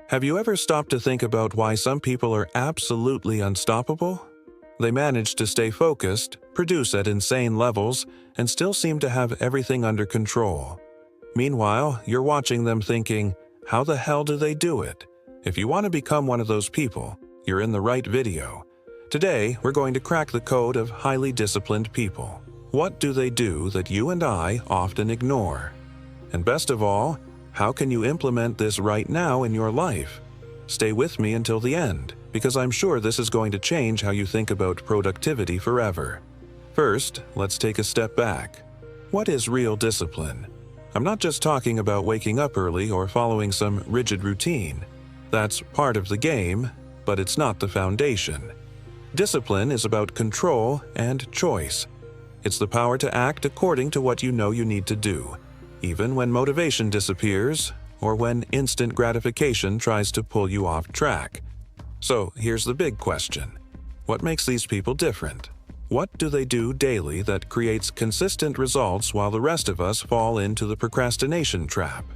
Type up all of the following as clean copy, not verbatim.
Have you ever stopped to think about why some people are absolutely unstoppable? They manage to stay focused, produce at insane levels, and still seem to have everything under control. Meanwhile, you're watching them thinking, how the hell do they do it? If you want to become one of those people, you're in the right video. Today, we're going to crack the code of highly disciplined people. What do they do that you and I often ignore? And best of all, how can you implement this right now in your life? Stay with me until the end, because I'm sure this is going to change how you think about productivity forever. First, let's take a step back. What is real discipline? I'm not just talking about waking up early or following some rigid routine. That's part of the game, but it's not the foundation. Discipline is about control and choice. It's the power to act according to what you know you need to do, even when motivation disappears or when instant gratification tries to pull you off track. So here's the big question. What makes these people different? What do they do daily that creates consistent results while the rest of us fall into the procrastination trap?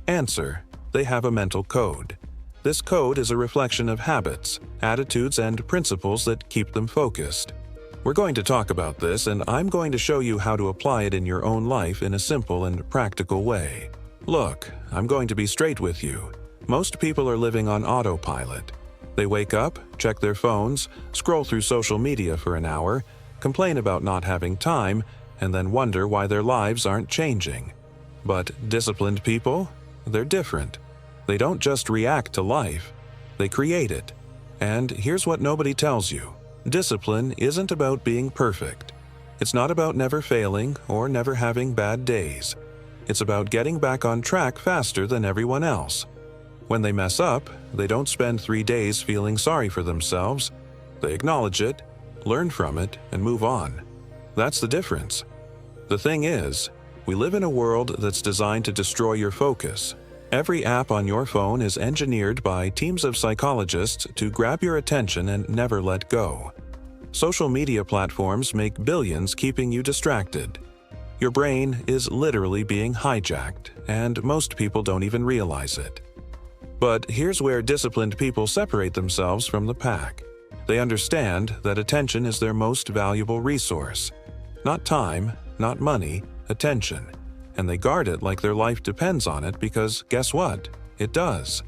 Answer: they have a mental code. This code is a reflection of habits, attitudes, and principles that keep them focused. We're going to talk about this, and I'm going to show you how to apply it in your own life in a simple and practical way. Look, I'm going to be straight with you. Most people are living on autopilot. They wake up, check their phones, scroll through social media for an hour, complain about not having time, and then wonder why their lives aren't changing. But disciplined people? They're different. They don't just react to life, they create it. And here's what nobody tells you. Discipline isn't about being perfect. It's not about never failing or never having bad days. It's about getting back on track faster than everyone else. When they mess up, they don't spend 3 days feeling sorry for themselves. They acknowledge it, learn from it, and move on. That's the difference. The thing is, we live in a world that's designed to destroy your focus. Every app on your phone is engineered by teams of psychologists to grab your attention and never let go. Social media platforms make billions keeping you distracted. Your brain is literally being hijacked, and most people don't even realize it. But here's where disciplined people separate themselves from the pack. They understand that attention is their most valuable resource. Not time, not money, attention. And they guard it like their life depends on it because guess what? It does.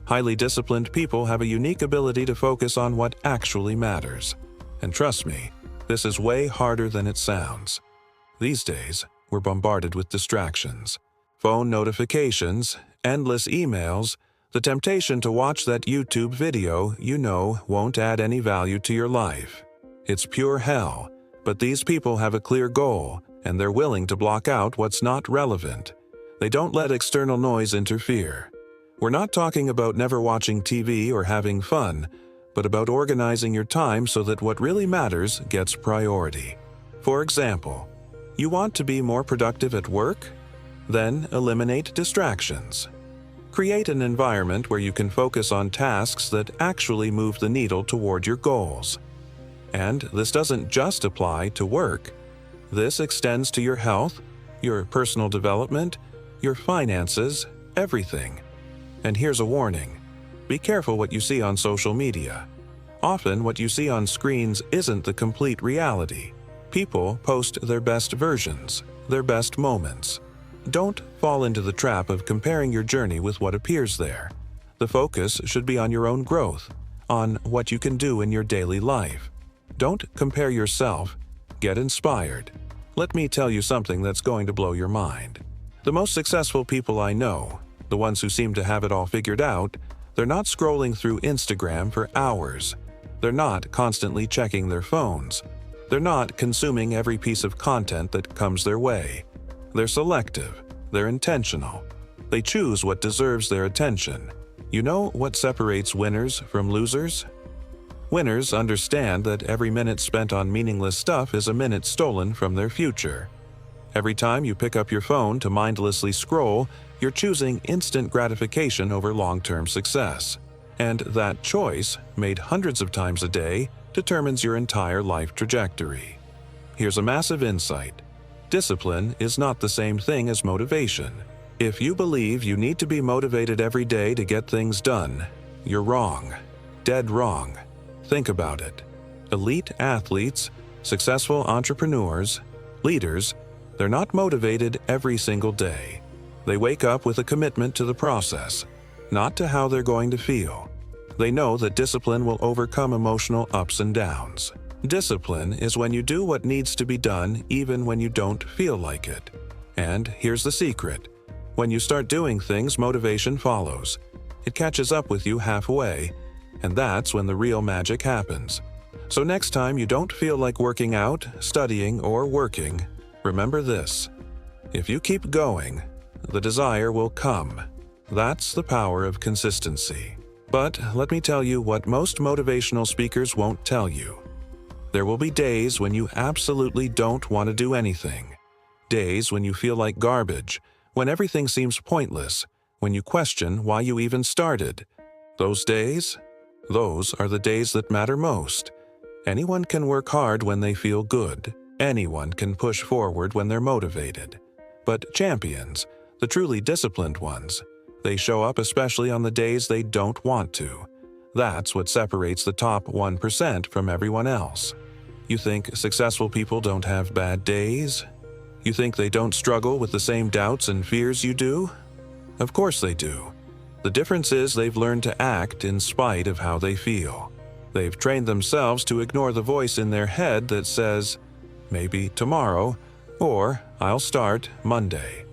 Highly disciplined people have a unique ability to focus on what actually matters. And trust me, this is way harder than it sounds. These days, we're bombarded with distractions. Phone notifications, endless emails, the temptation to watch that YouTube video you know won't add any value to your life. It's pure hell, but these people have a clear goal, and they're willing to block out what's not relevant. They don't let external noise interfere. We're not talking about never watching TV or having fun, but about organizing your time so that what really matters gets priority. For example, you want to be more productive at work? Then eliminate distractions. Create an environment where you can focus on tasks that actually move the needle toward your goals. And this doesn't just apply to work. This extends to your health, your personal development, your finances, everything. And here's a warning. Be careful what you see on social media. Often what you see on screens isn't the complete reality. People post their best versions, their best moments. Don't fall into the trap of comparing your journey with what appears there. The focus should be on your own growth, on what you can do in your daily life. Don't compare yourself. Get inspired. Let me tell you something that's going to blow your mind. The most successful people I know, the ones who seem to have it all figured out, they're not scrolling through Instagram for hours. They're not constantly checking their phones. They're not consuming every piece of content that comes their way. They're selective. They're intentional. They choose what deserves their attention. You know what separates winners from losers? Winners understand that every minute spent on meaningless stuff is a minute stolen from their future. Every time you pick up your phone to mindlessly scroll, you're choosing instant gratification over long-term success. And that choice, made hundreds of times a day, determines your entire life trajectory. Here's a massive insight. Discipline is not the same thing as motivation. If you believe you need to be motivated every day to get things done, you're wrong. Dead wrong. Think about it. Elite athletes, successful entrepreneurs, leaders, they're not motivated every single day. They wake up with a commitment to the process, not to how they're going to feel. They know that discipline will overcome emotional ups and downs. Discipline is when you do what needs to be done even when you don't feel like it. And here's the secret. When you start doing things, motivation follows. It catches up with you halfway, and that's when the real magic happens. So next time you don't feel like working out, studying, or working, remember this. If you keep going, the desire will come. That's the power of consistency. But let me tell you what most motivational speakers won't tell you. There will be days when you absolutely don't want to do anything. Days when you feel like garbage, when everything seems pointless, when you question why you even started. Those days? Those are the days that matter most. Anyone can work hard when they feel good. Anyone can push forward when they're motivated. But champions, the truly disciplined ones, they show up especially on the days they don't want to. That's what separates the top 1% from everyone else. You think successful people don't have bad days? You think they don't struggle with the same doubts and fears you do? Of course they do. The difference is they've learned to act in spite of how they feel. They've trained themselves to ignore the voice in their head that says, maybe tomorrow, or I'll start Monday.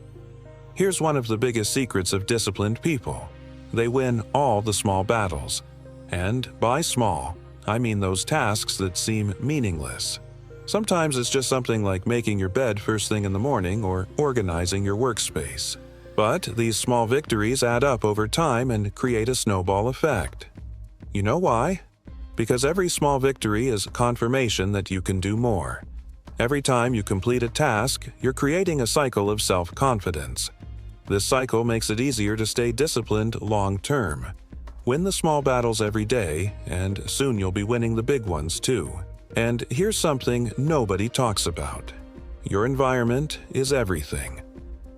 Here's one of the biggest secrets of disciplined people. They win all the small battles. And by small, I mean those tasks that seem meaningless. Sometimes it's just something like making your bed first thing in the morning or organizing your workspace. But these small victories add up over time and create a snowball effect. You know why? Because every small victory is confirmation that you can do more. Every time you complete a task, you're creating a cycle of self-confidence. This cycle makes it easier to stay disciplined long-term. Win the small battles every day, and soon you'll be winning the big ones too. And here's something nobody talks about. Your environment is everything.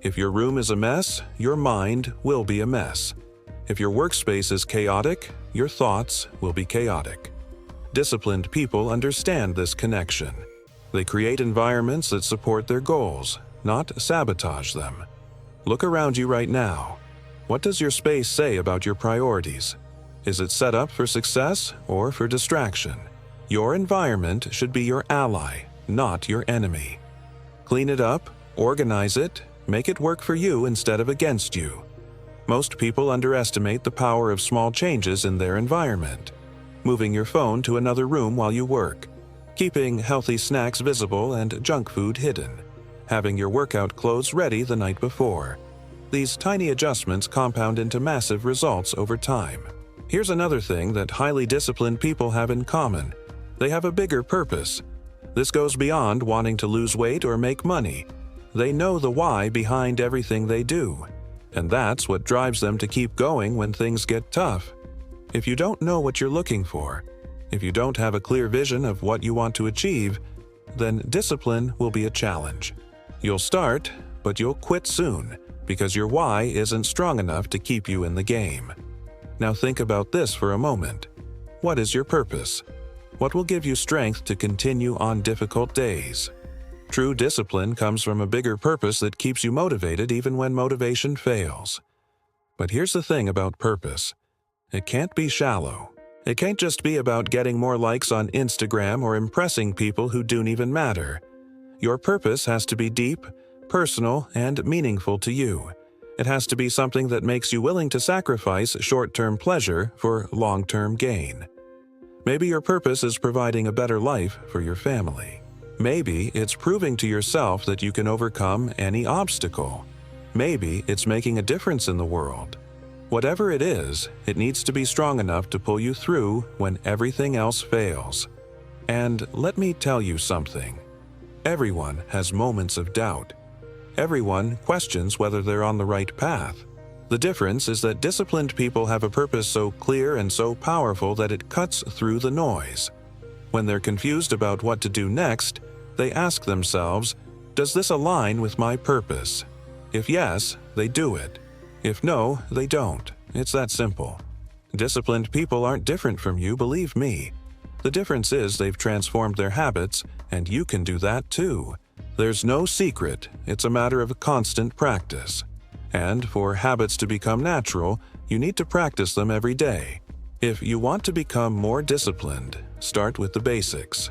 If your room is a mess, your mind will be a mess. If your workspace is chaotic, your thoughts will be chaotic. Disciplined people understand this connection. They create environments that support their goals, not sabotage them. Look around you right now. What does your space say about your priorities? Is it set up for success or for distraction? Your environment should be your ally, not your enemy. Clean it up, organize it, make it work for you instead of against you. Most people underestimate the power of small changes in their environment. Moving your phone to another room while you work. Keeping healthy snacks visible and junk food hidden. Having your workout clothes ready the night before. These tiny adjustments compound into massive results over time. Here's another thing that highly disciplined people have in common. They have a bigger purpose. This goes beyond wanting to lose weight or make money. They know the why behind everything they do. And that's what drives them to keep going when things get tough. If you don't know what you're looking for, if you don't have a clear vision of what you want to achieve, then discipline will be a challenge. You'll start, but you'll quit soon because your why isn't strong enough to keep you in the game. Now think about this for a moment. What is your purpose? What will give you strength to continue on difficult days? True discipline comes from a bigger purpose that keeps you motivated even when motivation fails. But here's the thing about purpose. It can't be shallow. It can't just be about getting more likes on Instagram or impressing people who don't even matter. Your purpose has to be deep, personal, and meaningful to you. It has to be something that makes you willing to sacrifice short-term pleasure for long-term gain. Maybe your purpose is providing a better life for your family. Maybe it's proving to yourself that you can overcome any obstacle. Maybe it's making a difference in the world. Whatever it is, it needs to be strong enough to pull you through when everything else fails. And let me tell you something. Everyone has moments of doubt. Everyone questions whether they're on the right path. The difference is that disciplined people have a purpose so clear and so powerful that it cuts through the noise. When they're confused about what to do next, they ask themselves, does this align with my purpose? If yes, they do it. If no, they don't. It's that simple. Disciplined people aren't different from you, believe me. The difference is they've transformed their habits, and you can do that too. There's no secret, it's a matter of constant practice. And for habits to become natural, you need to practice them every day. If you want to become more disciplined, start with the basics.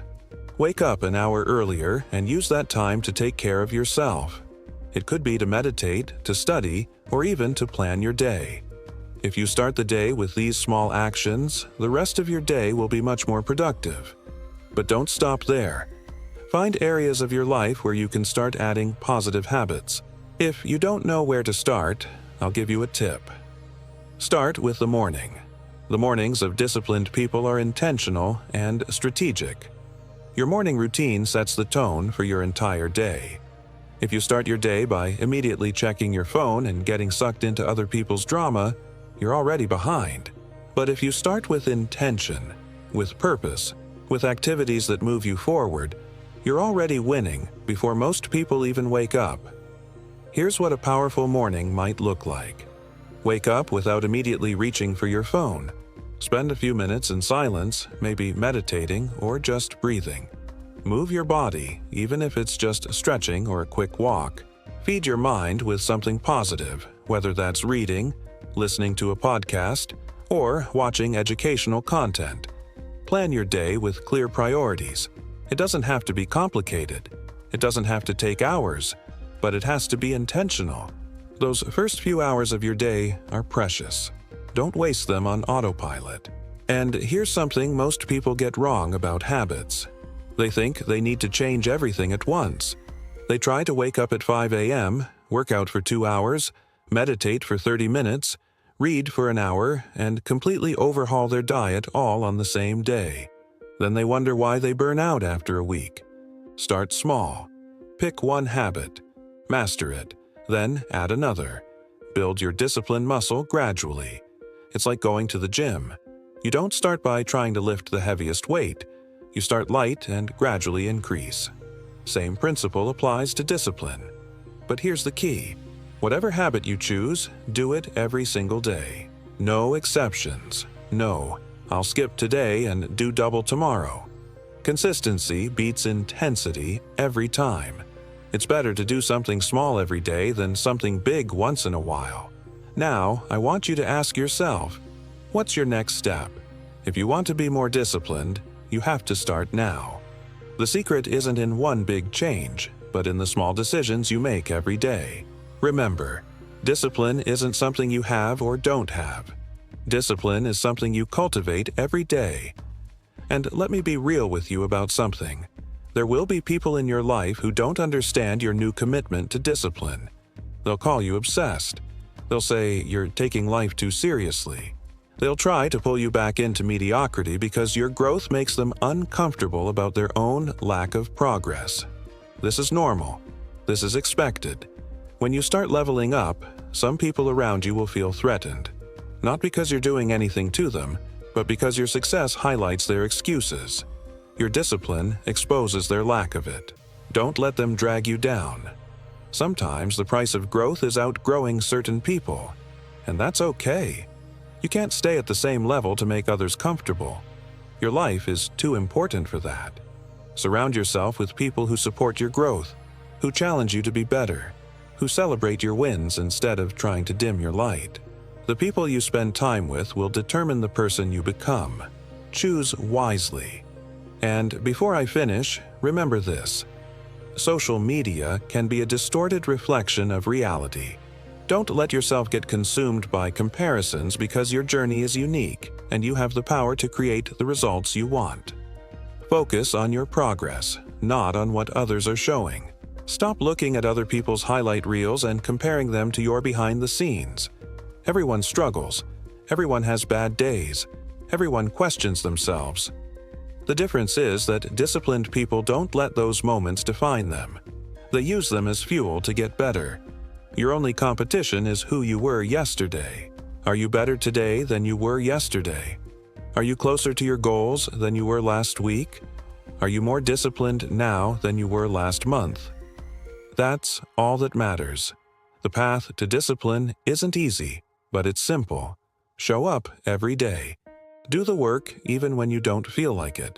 Wake up an hour earlier and use that time to take care of yourself. It could be to meditate, to study, or even to plan your day. If you start the day with these small actions, the rest of your day will be much more productive. But don't stop there. Find areas of your life where you can start adding positive habits. If you don't know where to start, I'll give you a tip. Start with the morning. The mornings of disciplined people are intentional and strategic. Your morning routine sets the tone for your entire day. If you start your day by immediately checking your phone and getting sucked into other people's drama, you're already behind. But if you start with intention, with purpose, with activities that move you forward, you're already winning before most people even wake up. Here's what a powerful morning might look like. Wake up without immediately reaching for your phone. Spend a few minutes in silence, maybe meditating or just breathing. Move your body, even if it's just stretching or a quick walk. Feed your mind with something positive, whether that's reading, listening to a podcast, or watching educational content. Plan your day with clear priorities. It doesn't have to be complicated. It doesn't have to take hours, but it has to be intentional. Those first few hours of your day are precious. Don't waste them on autopilot. And here's something most people get wrong about habits. They think they need to change everything at once. They try to wake up at 5 a.m., work out for 2 hours, meditate for 30 minutes, read for an hour, and completely overhaul their diet all on the same day. Then they wonder why they burn out after a week. Start small. Pick one habit. Master it. Then add another. Build your discipline muscle gradually. It's like going to the gym. You don't start by trying to lift the heaviest weight. You start light and gradually increase. Same principle applies to discipline. But here's the key. Whatever habit you choose, do it every single day. No exceptions. No, I'll skip today and do double tomorrow. Consistency beats intensity every time. It's better to do something small every day than something big once in a while. Now, I want you to ask yourself, what's your next step? If you want to be more disciplined, you have to start now. The secret isn't in one big change, but in the small decisions you make every day. Remember, discipline isn't something you have or don't have. Discipline is something you cultivate every day. And let me be real with you about something. There will be people in your life who don't understand your new commitment to discipline. They'll call you obsessed. They'll say you're taking life too seriously. They'll try to pull you back into mediocrity because your growth makes them uncomfortable about their own lack of progress. This is normal. This is expected. When you start leveling up, some people around you will feel threatened. Not because you're doing anything to them, but because your success highlights their excuses. Your discipline exposes their lack of it. Don't let them drag you down. Sometimes the price of growth is outgrowing certain people, and that's okay. You can't stay at the same level to make others comfortable. Your life is too important for that. Surround yourself with people who support your growth, who challenge you to be better, who celebrate your wins instead of trying to dim your light. The people you spend time with will determine the person you become. Choose wisely. And before I finish, remember this. Social media can be a distorted reflection of reality. Don't let yourself get consumed by comparisons because your journey is unique and you have the power to create the results you want. Focus on your progress, not on what others are showing. Stop looking at other people's highlight reels and comparing them to your behind the scenes. Everyone struggles. Everyone has bad days. Everyone questions themselves. The difference is that disciplined people don't let those moments define them. They use them as fuel to get better. Your only competition is who you were yesterday. Are you better today than you were yesterday? Are you closer to your goals than you were last week? Are you more disciplined now than you were last month? That's all that matters. The path to discipline isn't easy, but it's simple. Show up every day. Do the work even when you don't feel like it.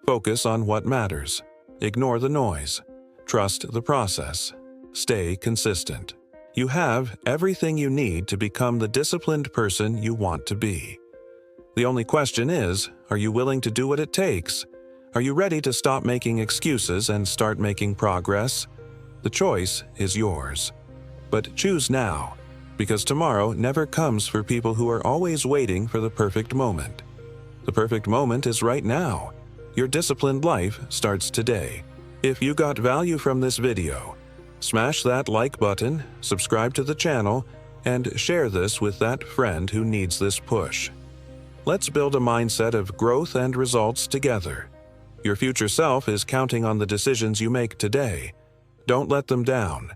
Focus on what matters. Ignore the noise. Trust the process. Stay consistent. You have everything you need to become the disciplined person you want to be. The only question is, are you willing to do what it takes? Are you ready to stop making excuses and start making progress? The choice is yours. But choose now, because tomorrow never comes for people who are always waiting for the perfect moment. The perfect moment is right now. Your disciplined life starts today. If you got value from this video, smash that like button, subscribe to the channel, and share this with that friend who needs this push. Let's build a mindset of growth and results together. Your future self is counting on the decisions you make today. Don't let them down.